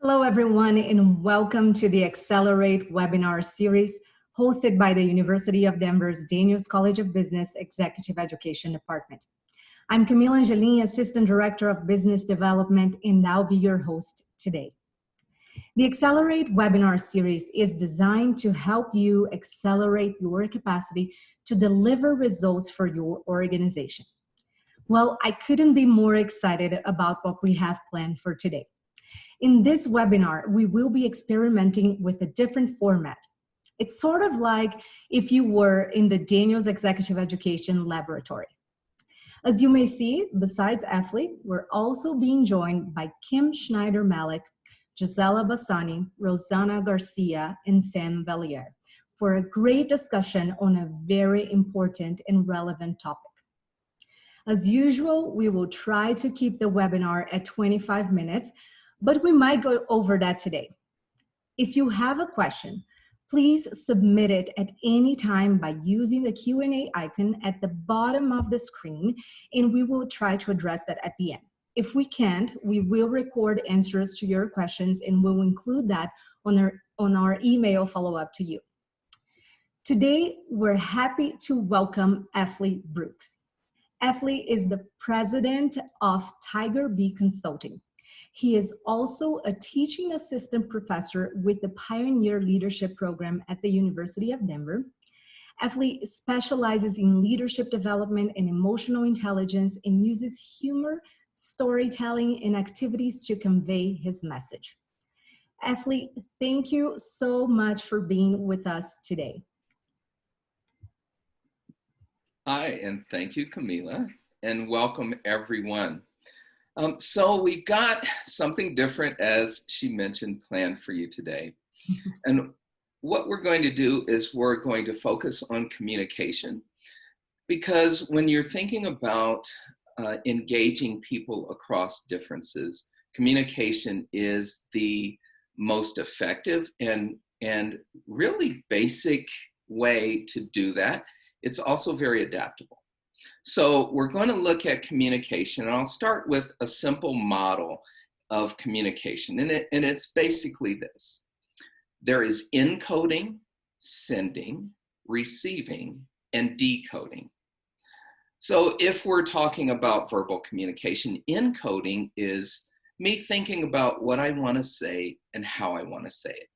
Hello, everyone, and welcome to the Accelerate webinar series hosted by the University of Denver's Daniels College of Business Executive Education Department. I'm Camila Angelim, Assistant Director of Business Development, and I'll be your host today. The Accelerate webinar series is designed to help you accelerate your capacity to deliver results for your organization. Well, I couldn't be more excited about what we have planned for today. In this webinar, we will be experimenting with a different format. It's sort of like if you were in the Daniels Executive Education Laboratory. As you may see, besides Effley, we're also being joined by Schneider Malek, Gisella Bassani, Rosanna Garcia, and Sam Valliere for a great discussion on a very important and relevant topic. As usual, we will try to keep the webinar at 25 minutes, but we might go over that today. If you have a question, please submit it at any time by using the Q&A icon at the bottom of the screen, and we will try to address that at the end. If we can't, we will record answers to your questions and we'll include that on our email follow-up to you. Today, we're happy to welcome Effley Brooks. Effley is the president of Tiger Bee Consulting. He is also a teaching assistant professor with the Pioneer Leadership Program at the University of Denver. Effley specializes in leadership development and emotional intelligence and uses humor, storytelling, and activities to convey his message. Effley, thank you so much for being with us today. Hi, and thank you, Camila, and welcome everyone. So we've got something different, as she mentioned, planned for you today. And what we're going to do is we're going to focus on communication, because when you're thinking about engaging people across differences, communication is the most effective and really basic way to do that. It's also very adaptable. So we're going to look at communication, and I'll start with a simple model of communication, and it's basically this. There is encoding, sending, receiving, and decoding. So if we're talking about verbal communication, encoding is me thinking about what I want to say and how I want to say it.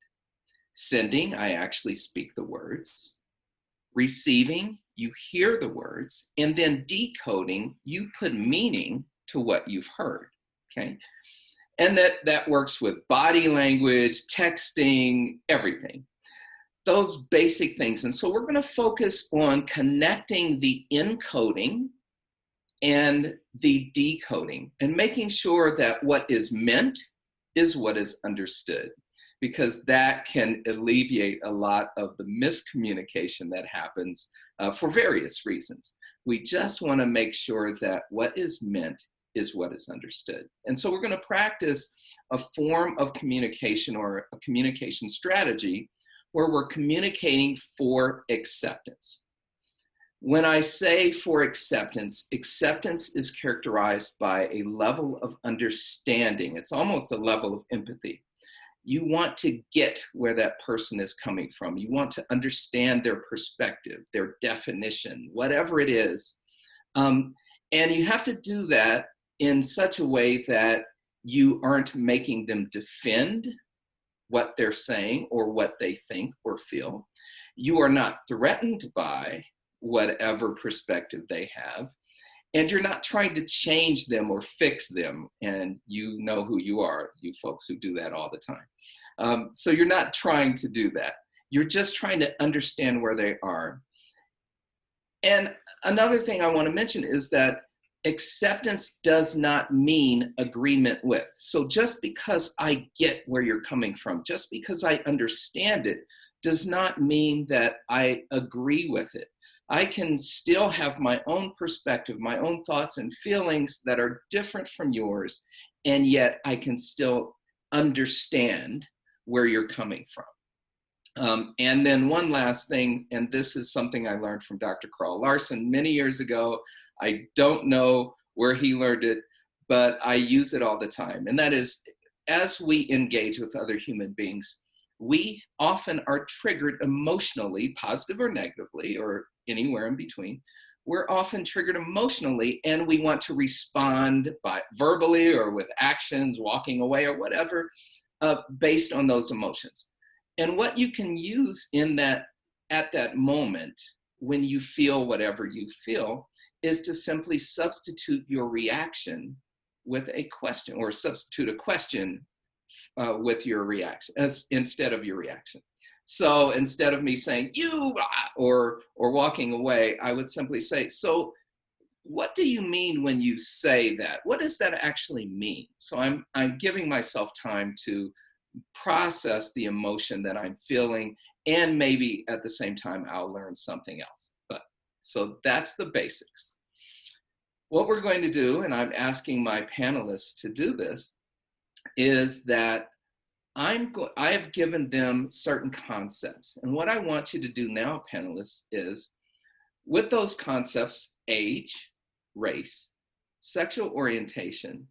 Sending, I actually speak the words. Receiving, you hear the words, and then decoding, you put meaning to what you've heard, okay? And that works with body language, texting, everything. Those basic things. And so we're going to focus on connecting the encoding and the decoding and making sure that what is meant is what is understood, because that can alleviate a lot of the miscommunication that happens for various reasons. We just want to make sure that what is meant is what is understood. And so we're going to practice a form of communication or a communication strategy where we're communicating for acceptance. When I say for acceptance, acceptance is characterized by a level of understanding. It's almost a level of empathy. You want to get where that person is coming from. You want to understand their perspective, their definition, whatever it is. And you have to do that in such a way that you aren't making them defend what they're saying or what they think or feel. You are not threatened by whatever perspective they have. And you're not trying to change them or fix them. And you know who you are, you folks who do that all the time. So you're not trying to do that. You're just trying to understand where they are. And another thing I want to mention is that acceptance does not mean agreement with. So just because I get where you're coming from, just because I understand it, does not mean that I agree with it. I can still have my own perspective, my own thoughts and feelings that are different from yours, and yet I can still understand where you're coming from. And then one last thing, and this is something I learned from Dr. Carl Larson many years ago. I don't know where he learned it, but I use it all the time. And that is, as we engage with other human beings, we often are triggered emotionally, positive or negatively, or anywhere in between. We're often triggered emotionally, and we want to respond by verbally or with actions, walking away or whatever, based on those emotions. And what you can use in that, at that moment, when you feel whatever you feel, is to simply substitute your reaction with a question, or substitute a question with your reaction instead of your reaction. So instead of me saying you or walking away, I would simply say, so what do you mean when you say that? What does that actually mean? So I'm giving myself time to process the emotion that I'm feeling, and maybe at the same time I'll learn something else. But so that's the basics. What we're going to do, and I'm asking my panelists to do this, is that I have given them certain concepts. And what I want you to do now, panelists, is with those concepts, age, race, sexual orientation,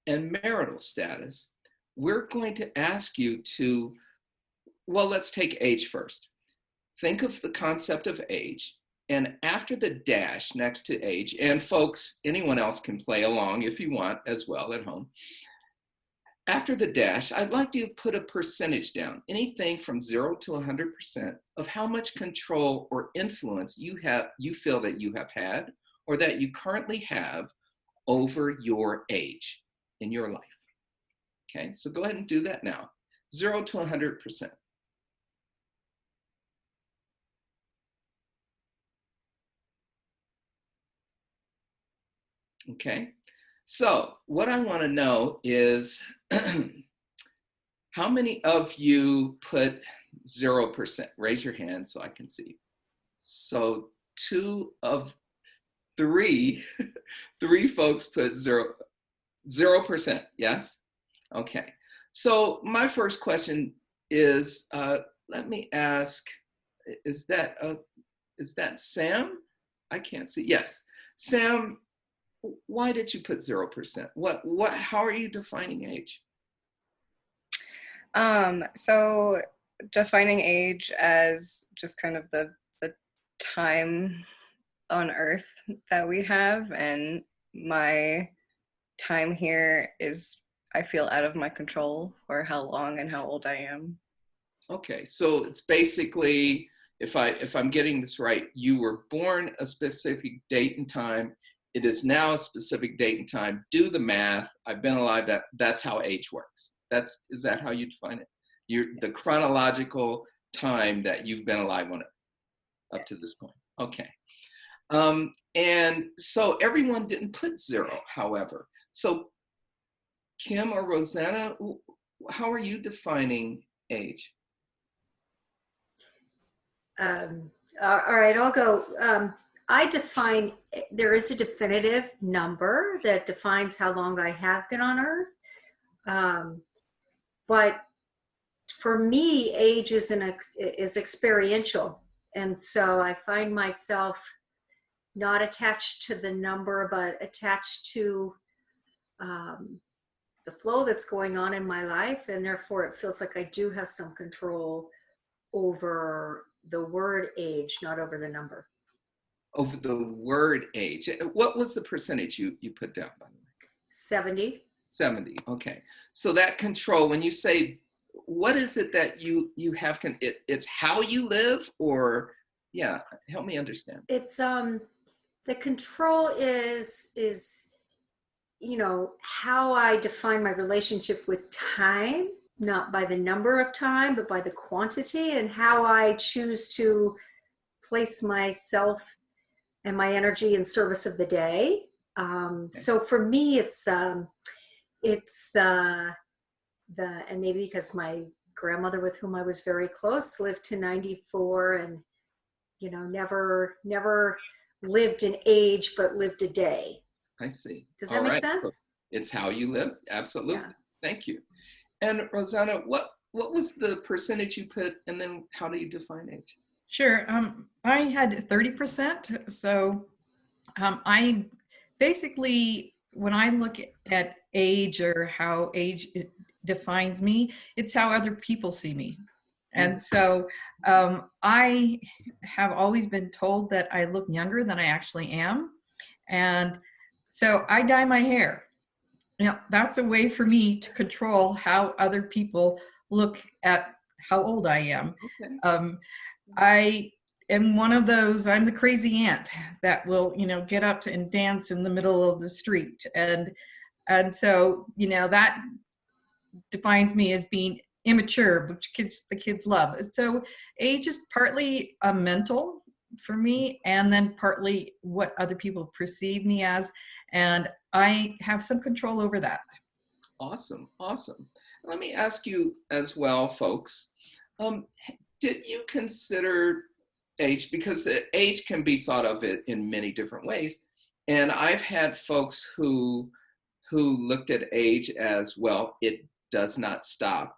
and marital status, we're going to ask you to, well, let's take age first. Think of the concept of age, and after the dash next to age, and folks, anyone else can play along if you want as well at home. After the dash, I'd like you to put a percentage down, anything from 0 to 100% of how much control or influence you feel that you have had, or that you currently have over your age in your life. Okay, so go ahead and do that now. 0 to 100%. Okay, so what I want to know is how many of you put 0%? Raise your hand so I can see. So 2 of 3, 3 folks put 0%, yes? Okay, so my first question is, let me ask, is that Sam? I can't see, yes. Sam, why did you put 0%? How are you defining age? So defining age as just kind of the time on earth that we have, and my time here is, I feel, out of my control for how long and how old I am. Okay, so it's basically, if I'm getting this right, you were born a specific date and time. It is now a specific date and time. Do the math. I've been alive. That's how age works. Is that how you define it? Yes. The chronological time that you've been alive on it up Yes. to this point. Okay. And so everyone didn't put 0, however. So Kim or Rosanna, how are you defining age? All right, I'll go. I define, there is a definitive number that defines how long I have been on Earth. But for me, age is experiential. And so I find myself not attached to the number, but attached to the flow that's going on in my life. And therefore it feels like I do have some control over the word age, not over the number. Over the word age. What was the percentage you put down, by the way? 70. 70, okay. So that control, when you say, what is it that you have, it's how you live, or, yeah, help me understand. It's, the control is, you know, how I define my relationship with time, not by the number of time, but by the quantity, and how I choose to place myself and my energy in service of the day. Okay. So for me, it's the, and maybe because my grandmother, with whom I was very close, lived to 94, and, you know, never lived an age, but lived a day. I see. Does that make sense? So it's how you live. Absolutely. Yeah. Thank you. And Rosanna, what was the percentage you put, and then how do you define age? Sure. I had 30%. So I basically, when I look at age, or how age defines me. It's how other people see me. And so I have always been told that I look younger than I actually am. And so I dye my hair. That's a way for me to control how other people look at how old I am. Okay. I am one of those, I'm the crazy aunt that will, get up and dance in the middle of the street. And so, that defines me as being immature, which the kids love. So age is partly mental for me, and then partly what other people perceive me as. And I have some control over that. Awesome. Awesome. Let me ask you as well, folks, did you consider age, because the age can be thought of it in many different ways. And I've had folks who looked at age as, well, it does not stop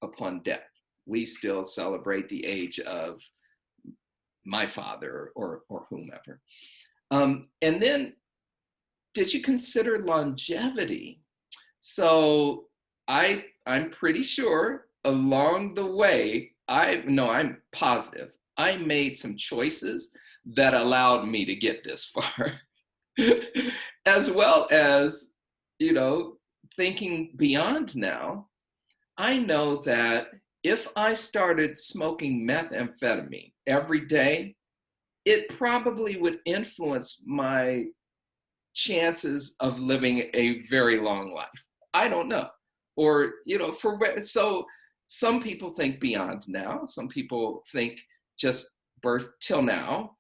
upon death. We still celebrate the age of my father or whomever. And then, did you consider longevity? So I'm pretty sure along the way, I'm positive, I made some choices that allowed me to get this far, as well as, thinking beyond now. I know that if I started smoking methamphetamine every day, it probably would influence my chances of living a very long life. I don't know. Or, so some people think beyond now. Some people think just birth till now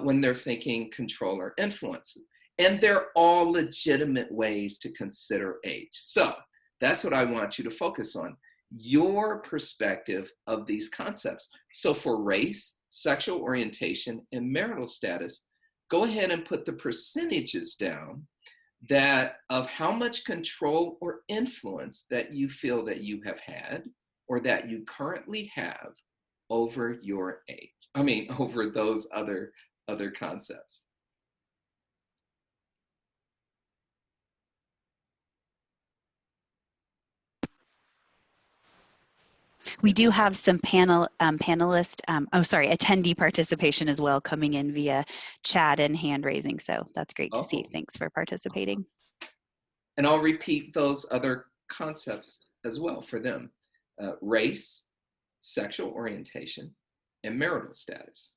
when they're thinking control or influence. And they're all legitimate ways to consider age. So that's what I want you to focus on, your perspective of these concepts. So for race, sexual orientation, and marital status, go ahead and put the percentages down that of how much control or influence that you feel that you have had or that you currently have over your age. Over those other concepts. We do have some attendee participation as well coming in via chat and hand raising. So that's great to see. Thanks for participating. And I'll repeat those other concepts as well for them. Race, sexual orientation, and marital status.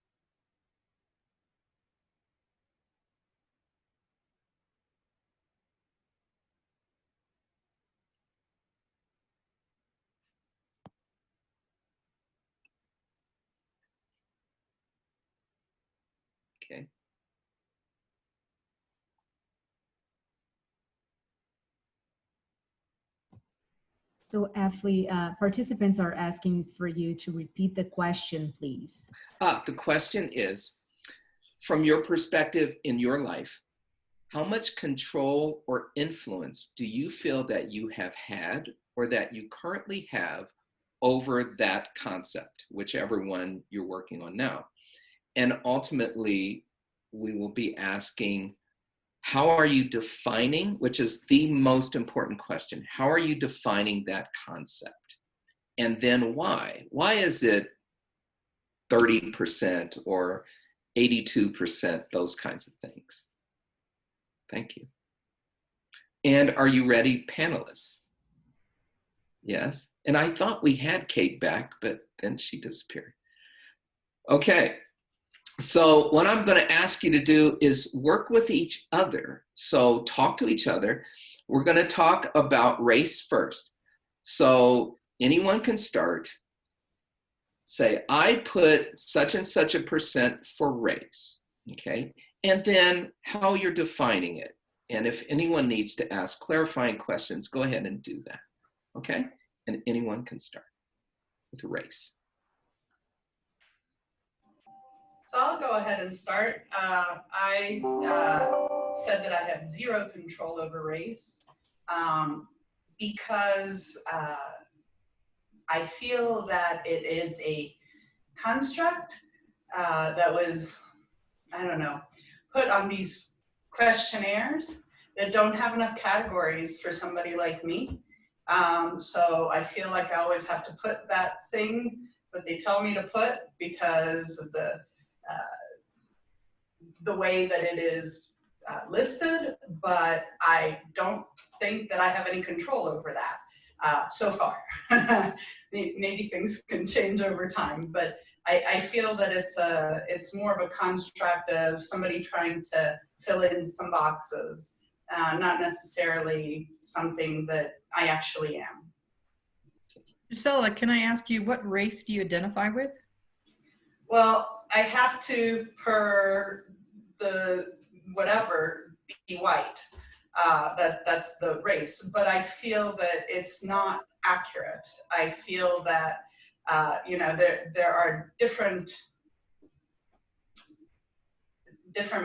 Okay. So Effley, participants are asking for you to repeat the question, please. The question is, from your perspective in your life, how much control or influence do you feel that you have had or that you currently have over that concept, whichever one you're working on now? And ultimately, we will be asking, how are you defining, which is the most important question, how are you defining that concept? And then why? Why is it 30% or 82%, those kinds of things? Thank you. And are you ready, panelists? Yes. And I thought we had Kate back, but then she disappeared. Okay. So what I'm going to ask you to do is work with each other. So talk to each other. We're going to talk about race first. So anyone can start. Say, I put such and such a percent for race, okay? And then how you're defining it. And if anyone needs to ask clarifying questions, go ahead and do that, okay? And anyone can start with race. So I'll go ahead and start. I said that I have zero control over race because I feel that it is a construct that was, put on these questionnaires that don't have enough categories for somebody like me. So I feel like I always have to put that thing that they tell me to put because of the way that it is listed, but I don't think that I have any control over that so far. Maybe things can change over time, but I feel that it's more of a construct of somebody trying to fill in some boxes, not necessarily something that I actually am. Gisella, can I ask you, what race do you identify with? Well, I have to, per the whatever, be white. That's the race, but I feel that it's not accurate. I feel that there are different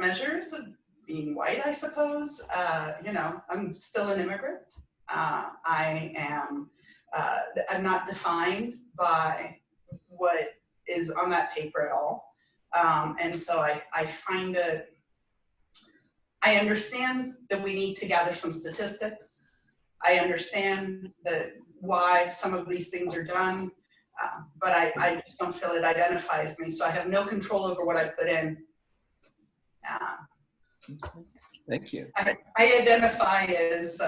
measures of being white, I suppose. I'm still an immigrant. I'm not defined by what is on that paper at all. And so I find it, I understand that we need to gather some statistics. I understand that why some of these things are done, but I just don't feel it identifies me. So I have no control over what I put in. Thank you. I identify as,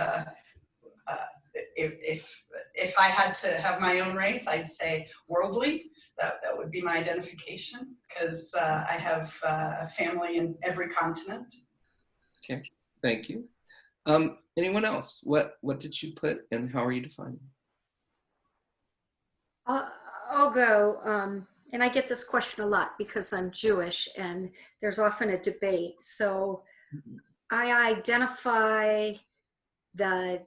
if I had to have my own race, I'd say worldly. That would be my identification, because I have a family in every continent. Okay, thank you. Anyone else? What did you put and how are you defining? I'll go, and I get this question a lot because I'm Jewish and there's often a debate. So I identify the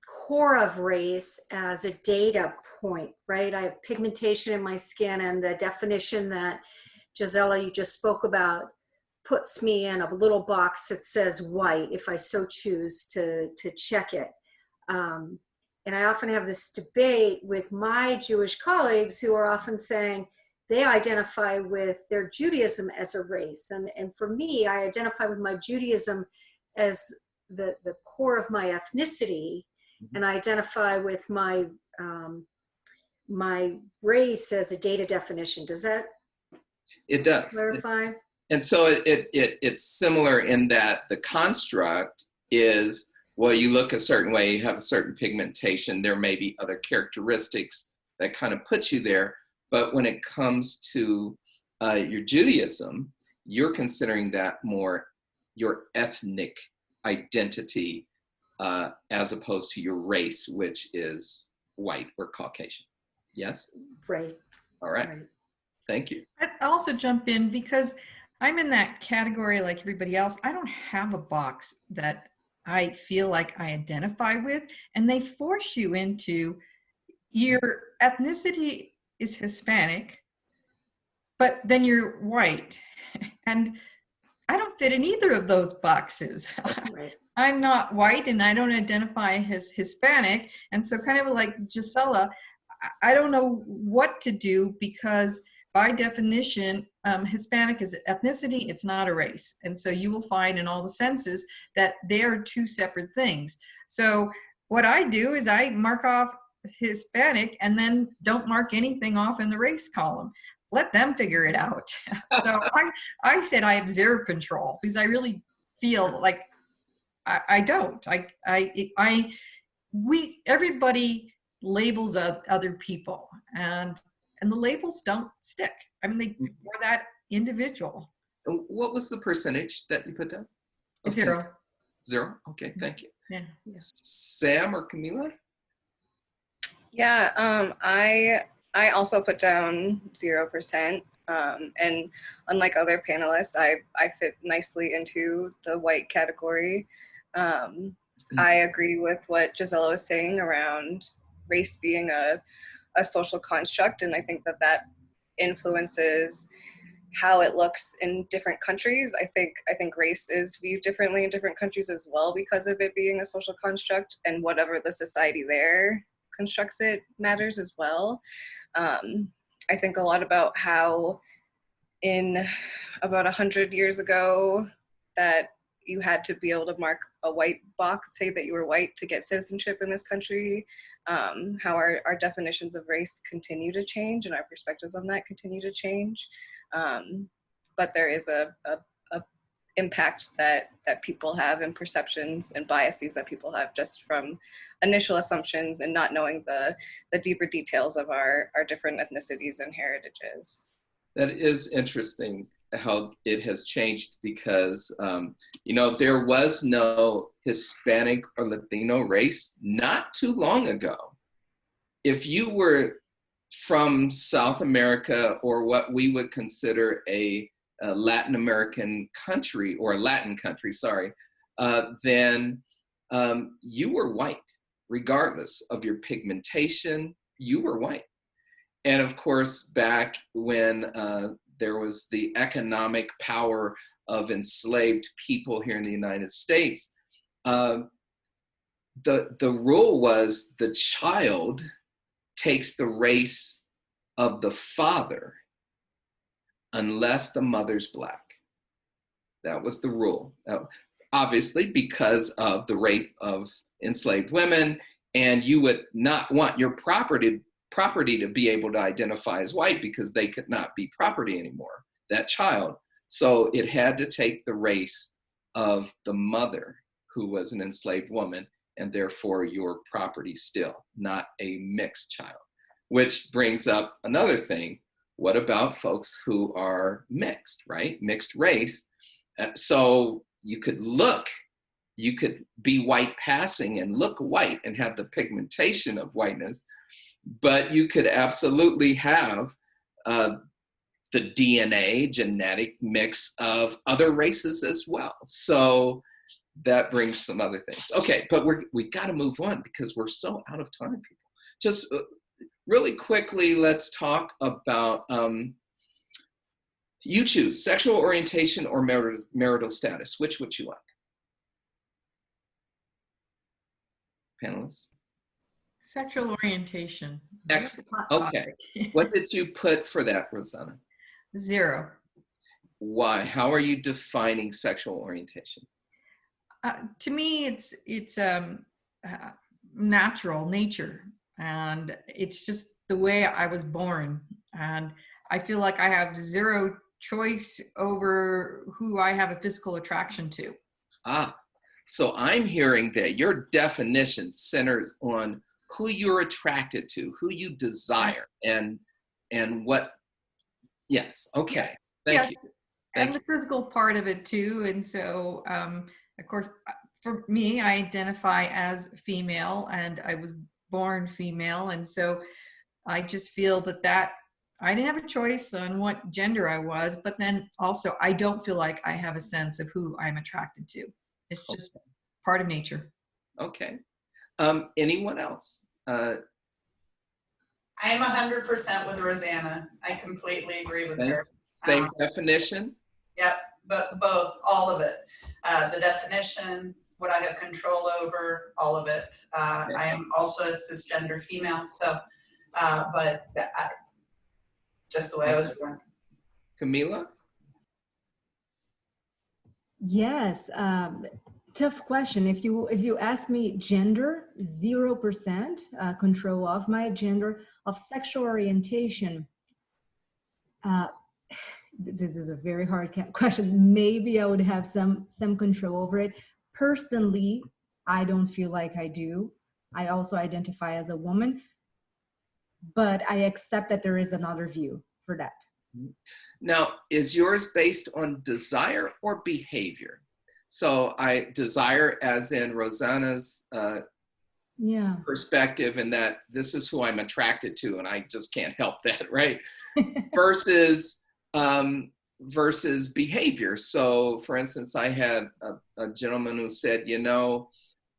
core of race as a data point, right? I have pigmentation in my skin, and the definition that Gisella, you just spoke about, puts me in a little box that says white if I so choose to check it. And I often have this debate with my Jewish colleagues who are often saying they identify with their Judaism as a race. And for me, I identify with my Judaism as the core of my ethnicity, and I identify with my my race as a data definition. Does that It does clarify? And so it's similar in that the construct is, well, you look a certain way, you have a certain pigmentation, there may be other characteristics that kind of put you there. But when it comes to your Judaism, you're considering that more your ethnic identity as opposed to your race, which is white or Caucasian. Yes? Right. All right. Thank you. I'd also jump in because I'm in that category like everybody else. I don't have a box that I feel like I identify with, and they force you into your ethnicity is Hispanic, but then you're white. And I don't fit in either of those boxes. Right. I'm not white and I don't identify as Hispanic. And so kind of like Gisella, I don't know what to do because by definition, Hispanic is ethnicity, it's not a race. And so you will find in all the census that they are two separate things. So what I do is I mark off Hispanic and then don't mark anything off in the race column. Let them figure it out. So I said I have zero control because I really feel like I don't. Everybody labels other people, and the labels don't stick. I mean, for that individual. What was the percentage that you put down? Zero. Zero? Okay, thank you. Yeah. Sam or Camila? Yeah, I also put down 0%. And unlike other panelists, I fit nicely into the white category. I agree with what Gisella was saying around race being a social construct, and I think that influences how it looks in different countries. I think race is viewed differently in different countries as well because of it being a social construct, and whatever the society there constructs it matters as well. I think a lot about how in about 100 years ago that you had to be able to mark a white box, say that you were white to get citizenship in this country, how our definitions of race continue to change and our perspectives on that continue to change. But there is a impact that people have, and perceptions and biases that people have just from initial assumptions and not knowing the deeper details of our different ethnicities and heritages. That is interesting how it has changed because, you know, there was no Hispanic or Latino race not too long ago. If you were from South America or what we would consider a Latin American country, or a Latin country, sorry, then you were white, regardless of your pigmentation, you were white. And of course, back when there was the economic power of enslaved people here in the United States, the rule was the child takes the race of the father unless the mother's Black. That was the rule. Obviously, because of the rape of enslaved women, and you would not want your property to be able to identify as white because they could not be property anymore, that child. So it had to take the race of the mother, who was an enslaved woman, and therefore your property still, not a mixed child. Which brings up another thing. What about folks who are mixed, right? Mixed race. So you could be white passing and look white and have the pigmentation of whiteness, but you could absolutely have the DNA genetic mix of other races as well. So that brings some other things. Okay, but we got to move on because we're so out of time, people. Just really quickly, let's talk about, you choose sexual orientation or marital status. Which would you like? Panelists? Sexual orientation. Excellent. Okay. What did you put for that, Rosanna? 0. Why? How are you defining sexual orientation? To me, it's natural nature, and it's just the way I was born. And I feel like I have 0 choice over who I have a physical attraction to. So I'm hearing that your definition centers on who you're attracted to, who you desire, and what. Yes. Okay. Thank you. And the physical part of it too. And so, of course, for me, I identify as female, and I was born female, and so I just feel that I didn't have a choice on what gender I was, but then also I don't feel like I have a sense of who I'm attracted to. It's just part of nature. Okay. Anyone else? I am 100% with Rosanna. I completely agree with her. Same definition? Yep, but both, all of it. The definition, what I have control over, all of it. Okay. I am also a cisgender female, so, but just the way I was born. Camila? Yes, tough question. If you ask me gender, 0% control of my gender. Of sexual orientation, this is a very hard question. Maybe I would have some control over it. Personally, I don't feel like I do. I also identify as a woman, but I accept that there is another view for that. Now, is yours based on desire or behavior? So I desire as in Rosanna's perspective, and that this is who I'm attracted to and I just can't help that, right? versus behavior. So for instance, I had a gentleman who said, you know,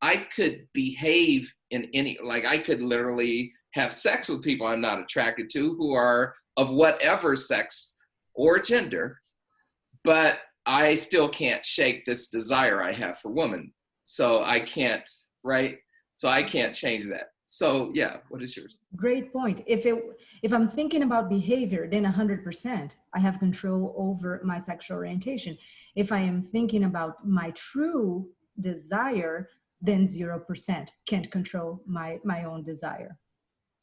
I could behave in any, like I could literally have sex with people I'm not attracted to who are of whatever sex or gender, but I still can't shake this desire I have for women. So I can't, right? So I can't change that. So yeah, what is yours? Great point. If I'm thinking about behavior, then 100% I have control over my sexual orientation. If I am thinking about my true desire, then 0% can't control my own desire.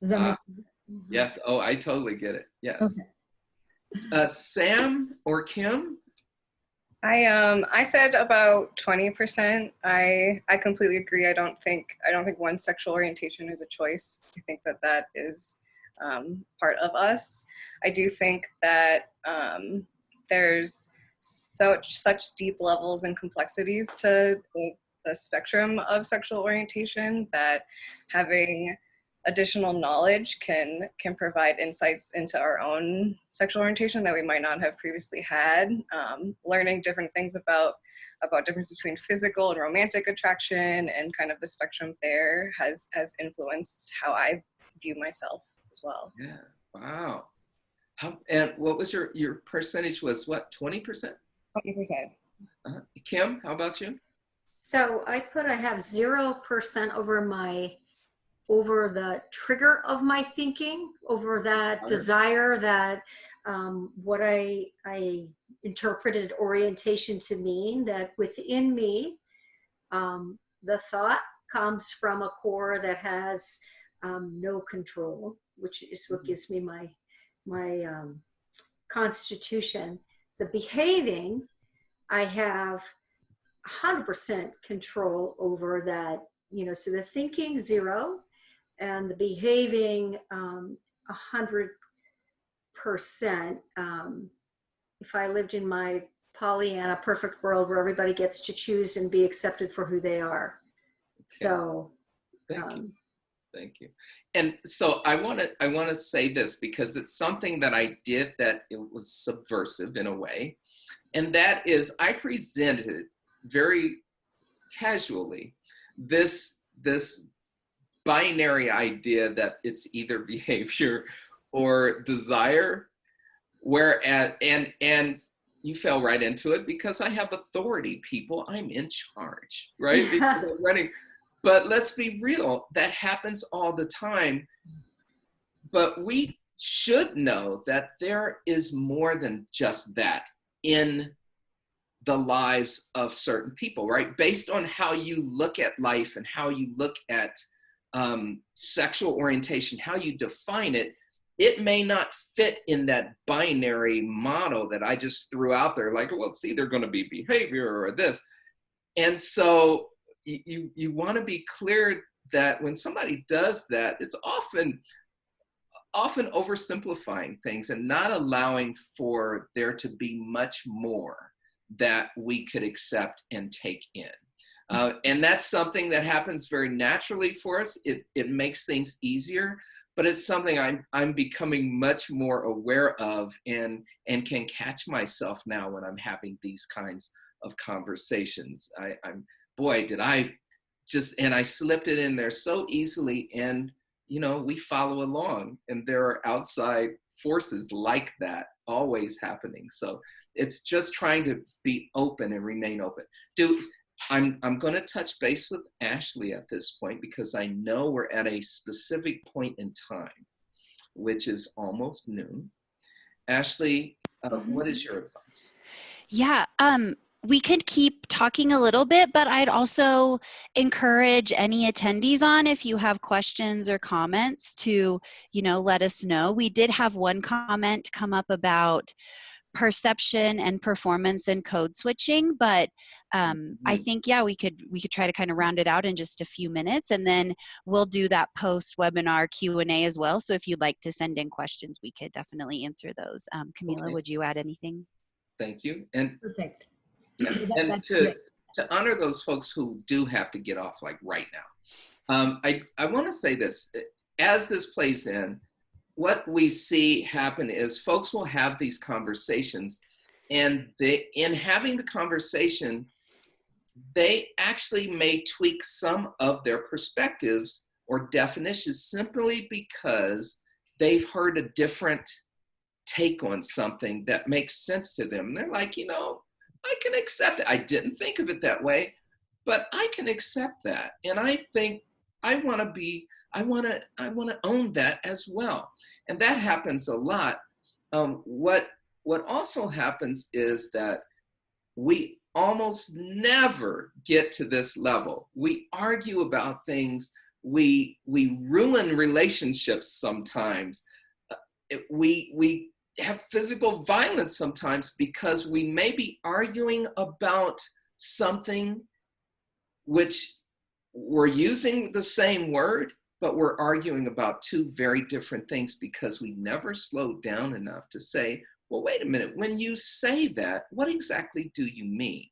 Does that make sense? Yes. Oh, I totally get it. Yes. Okay. Sam or Kim? I said about 20%. I completely agree. I don't think one sexual orientation is a choice. I think that is part of us. I do think that there's such deep levels and complexities to the spectrum of sexual orientation that having additional knowledge can provide insights into our own sexual orientation that we might not have previously had. Learning different things about difference between physical and romantic attraction and kind of the spectrum there has influenced how I view myself as well. Yeah. Wow. And what was your percentage was what, 20%? 20%. Kim, how about you? So I have 0% over the trigger of my thinking, over that desire, that what I interpreted orientation to mean, that within me, the thought comes from a core that has no control, which is what gives me my constitution. The behaving, I have 100% control over that, so the thinking 0, and the behaving 100%. If I lived in my Pollyanna perfect world where everybody gets to choose and be accepted for who they are. Okay. So Thank you. And so I want to say this because it's something that I did that it was subversive in a way. And that is, I presented very casually this binary idea that it's either behavior or desire, and you fell right into it because I have authority, people. I'm in charge, right? Because I'm running. But let's be real, that happens all the time. But we should know that there is more than just that in the lives of certain people, right? Based on how you look at life and how you look at sexual orientation, how you define it, it may not fit in that binary model that I just threw out there, like, well, it's either going to be behavior or this. And so you want to be clear that when somebody does that, it's often oversimplifying things and not allowing for there to be much more that we could accept and take in. And that's something that happens very naturally for us. It makes things easier, but it's something I'm becoming much more aware of and can catch myself now when I'm having these kinds of conversations. I slipped it in there so easily, and we follow along, and there are outside forces like that always happening. So it's just trying to be open and remain open. I'm going to touch base with Ashley at this point because I know we're at a specific point in time, which is almost noon. Ashley, what is your advice? Yeah, we could keep talking a little bit, but I'd also encourage any attendees on, if you have questions or comments, to, let us know. We did have one comment come up about perception and performance and code switching, but I think, we could try to kind of round it out in just a few minutes, and then we'll do that post-webinar Q&A as well. So if you'd like to send in questions, we could definitely answer those. Camila, okay. Would you add anything? Thank you. And perfect. And to honor those folks who do have to get off like right now, I want to say this. As this plays in, what we see happen is folks will have these conversations, and in having the conversation, they actually may tweak some of their perspectives or definitions simply because they've heard a different take on something that makes sense to them. And they're like, I can accept it. I didn't think of it that way, but I can accept that. And I think I want to be I want to own that as well. And that happens a lot. What also happens is that we almost never get to this level. We argue about things. We ruin relationships sometimes. We have physical violence sometimes because we may be arguing about something which we're using the same word, but we're arguing about two very different things because we never slowed down enough to say, well, wait a minute, when you say that, what exactly do you mean?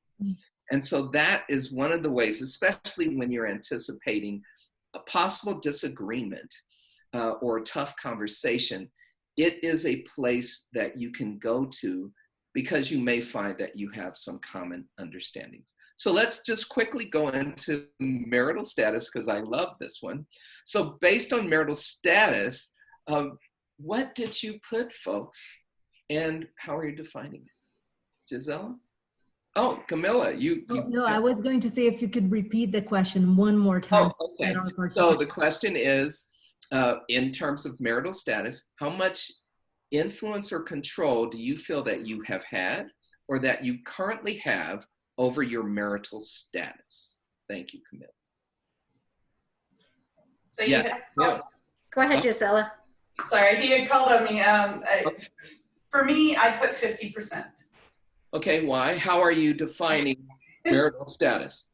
And so that is one of the ways, especially when you're anticipating a possible disagreement or a tough conversation, it is a place that you can go to because you may find that you have some common understandings. So let's just quickly go into marital status because I love this one. So based on marital status, what did you put, folks? And how are you defining it? Gisella? Oh, Camila, No, I was going to say if you could repeat the question one more time. Oh, okay. So the question is, in terms of marital status, how much influence or control do you feel that you have had or that you currently have over your marital status? Thank you, Camila. So yeah. Go ahead, Gisella. Sorry, he had called on me. For me, I put 50%. Okay, why? How are you defining marital status?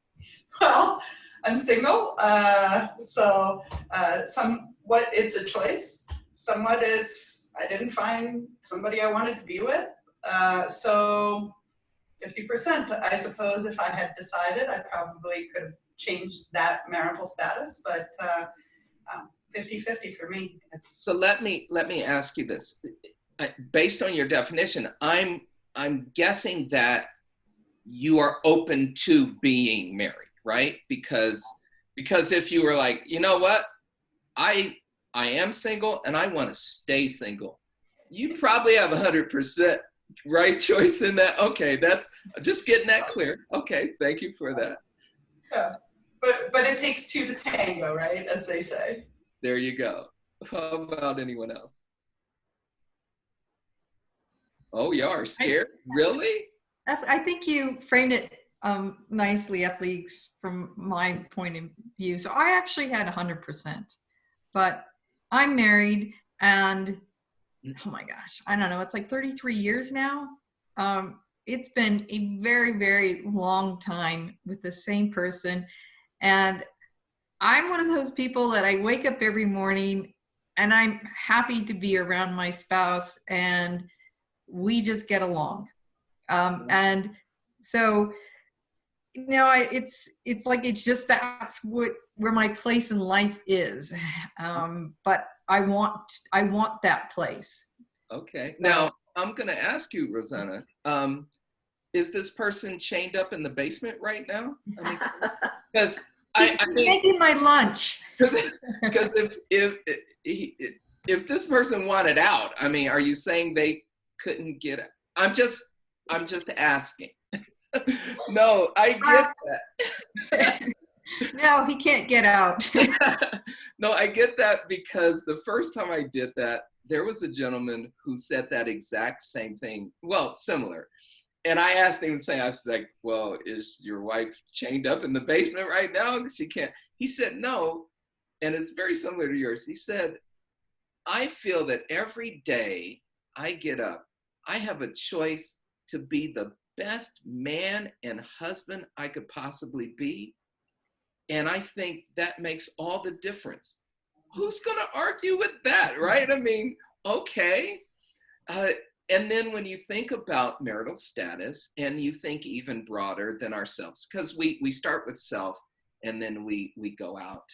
Well, I'm single, so somewhat it's a choice. Somewhat it's I didn't find somebody I wanted to be with. So 50%. I suppose if I had decided, I probably could have changed that marital status, but 50-50 for me. So let me ask you this. Based on your definition, I'm guessing that you are open to being married, right? Because if you were like, you know what, I am single and I want to stay single, you probably have 100% right choice in that. Okay, that's just getting that clear. Okay, thank you for that. Yeah, but it takes two to tango, right? As they say. There you go. How about anyone else? Oh, you are scared? Really? I think you framed it nicely, Effley, from my point of view. So I actually had 100%, but I'm married and oh my gosh, I don't know, it's like 33 years now. It's been a very, very long time with the same person. And I'm one of those people that I wake up every morning and I'm happy to be around my spouse and we just get along. And so, you know, it's like, it's just, that's where my place in life is. But I want that place. Okay. Now I'm going to ask you, Rosanna, is this person chained up in the basement right now? I mean, because He's making my lunch. Because if this person wanted out, I mean, are you saying they couldn't get it? I'm just asking. No, I get that. No, he can't get out. No, I get that because the first time I did that, there was a gentleman who said that exact same thing. Well, similar. And I asked him the same. I was like, well, is your wife chained up in the basement right now? She can't. He said, no. And it's very similar to yours. He said, I feel that every day I get up, I have a choice to be the best man and husband I could possibly be. And I think that makes all the difference. Who's going to argue with that, right? I mean, okay. And then when you think about marital status and you think even broader than ourselves, because we start with self and then we go out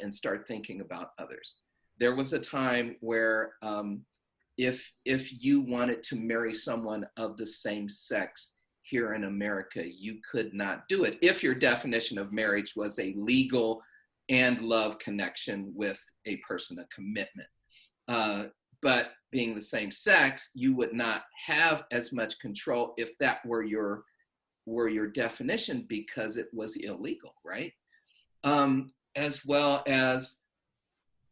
and start thinking about others. There was a time where if you wanted to marry someone of the same sex here in America, you could not do it if your definition of marriage was a legal and love connection with a person, a commitment. But being the same sex, you would not have as much control if that were your definition because it was illegal, right? As well as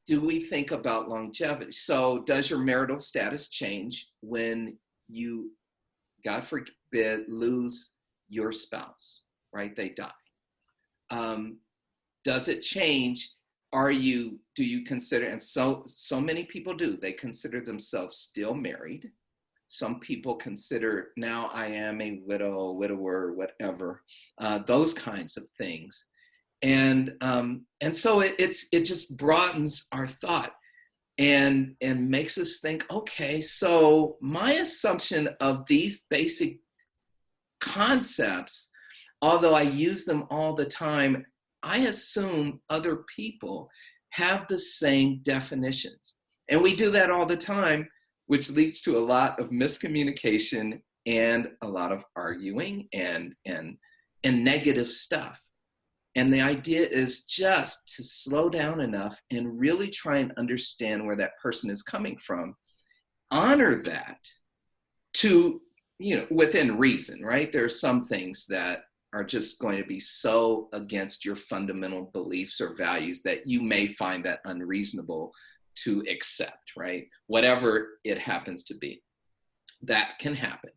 do we think about longevity? So does your marital status change when you, God forbid, lose your spouse, right? They die. Does it change? Do you consider, and so many people do, they consider themselves still married. Some people consider, now I am a widower, whatever, those kinds of things. And so it just broadens our thought and makes us think, okay, so my assumption of these basic concepts, although I use them all the time, I assume other people have the same definitions. And we do that all the time, which leads to a lot of miscommunication and a lot of arguing and negative stuff. And the idea is just to slow down enough and really try and understand where that person is coming from. Honor that to, within reason, right? There are some things that are just going to be so against your fundamental beliefs or values that you may find that unreasonable to accept, right? Whatever it happens to be, that can happen.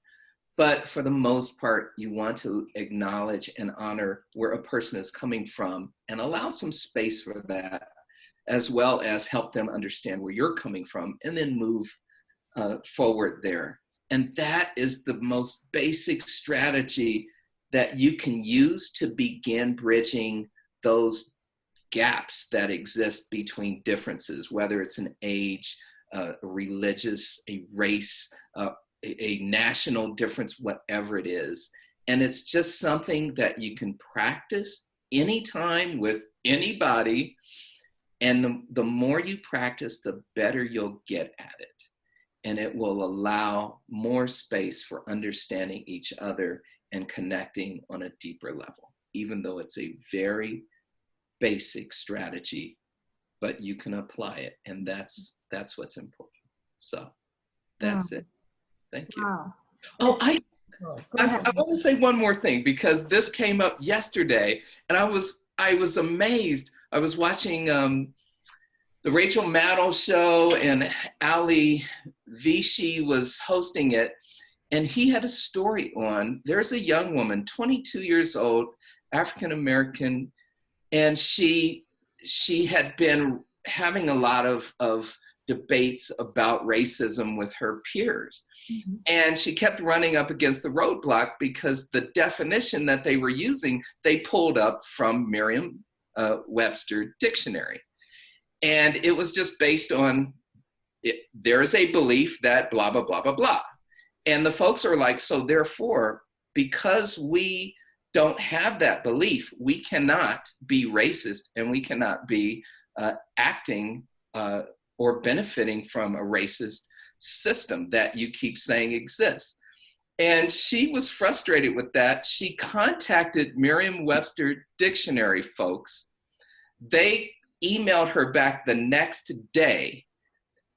But for the most part, you want to acknowledge and honor where a person is coming from and allow some space for that, as well as help them understand where you're coming from and then move forward there. And that is the most basic strategy that you can use to begin bridging those gaps that exist between differences, whether it's an age, a religious, a race, a national difference, whatever it is. And it's just something that you can practice anytime with anybody. And the more you practice, the better you'll get at it. And it will allow more space for understanding each other and connecting on a deeper level, even though it's a very basic strategy, but you can apply it. And that's what's important. So that's it. Thank you. Wow. Oh, I want to say one more thing, because this came up yesterday and I was amazed. I was watching the Rachel Maddow show and Ali Vichy was hosting it. And he had a story on, there's a young woman, 22 years old, African-American, and she had been having a lot of debates about racism with her peers. Mm-hmm. And she kept running up against the roadblock because the definition that they were using, they pulled up from Merriam-Webster dictionary. And it was just based on, there is a belief that blah, blah, blah, blah, blah. And the folks are like, so therefore, because we don't have that belief, we cannot be racist and we cannot be acting or benefiting from a racist system that you keep saying exists. And she was frustrated with that. She contacted Merriam-Webster dictionary folks. They emailed her back the next day,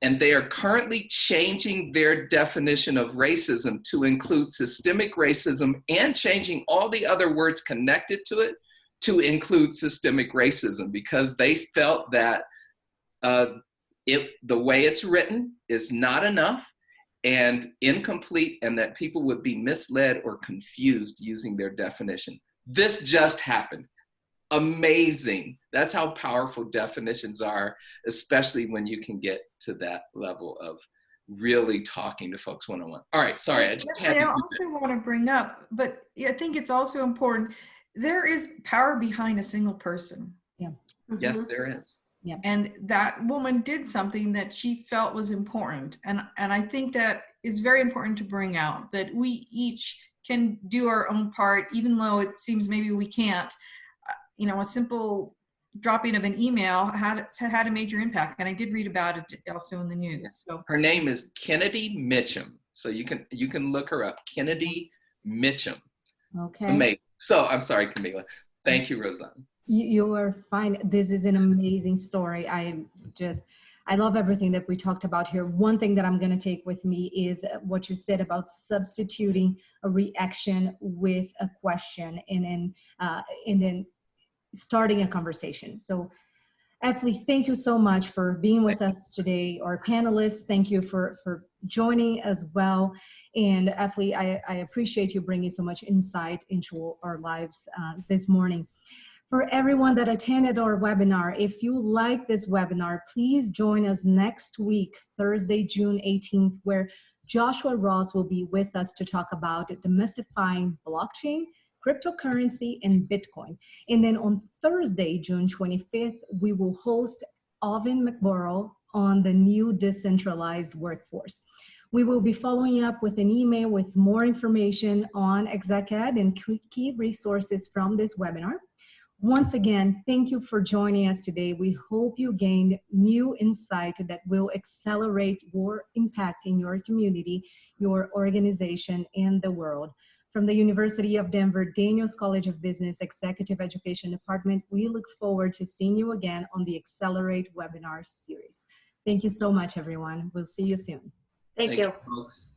and they are currently changing their definition of racism to include systemic racism and changing all the other words connected to it to include systemic racism, because they felt that the way it's written is not enough and incomplete, and that people would be misled or confused using their definition. This just happened. Amazing. That's how powerful definitions are, especially when you can get to that level of really talking to folks one-on-one. All right, sorry. I also want to bring up, but I think it's also important, there is power behind a single person. Yeah. Mm-hmm. Yes, there is. Yeah. And that woman did something that she felt was important. And I think that is very important to bring out, that we each can do our own part, even though it seems maybe we can't. A simple dropping of an email had a major impact. And I did read about it also in the news. So her name is Kennedy Mitchum. So you can look her up, Kennedy Mitchum. Okay. Amazing. So I'm sorry, Camila. Thank you, Rosanna. You are fine. This is an amazing story. I love everything that we talked about here. One thing that I'm going to take with me is what you said about substituting a reaction with a question and then starting a conversation. So Effley, thank you so much for being with us today. Our panelists, thank you for joining as well. And Effley, I appreciate you bringing so much insight into our lives this morning. For everyone that attended our webinar, if you like this webinar, please join us next week, Thursday, June 18th, where Joshua Ross will be with us to talk about demystifying blockchain, cryptocurrency, and Bitcoin. And then on Thursday, June 25th, we will host Alvin McBorrow on the new decentralized workforce. We will be following up with an email with more information on ExecEd and key resources from this webinar. Once again, thank you for joining us today. We hope you gained new insight that will accelerate your impact in your community, your organization, and the world. From the University of Denver Daniels College of Business Executive Education Department, we look forward to seeing you again on the Accelerate webinar series. Thank you so much, everyone. We'll see you soon. Thank you. Folks.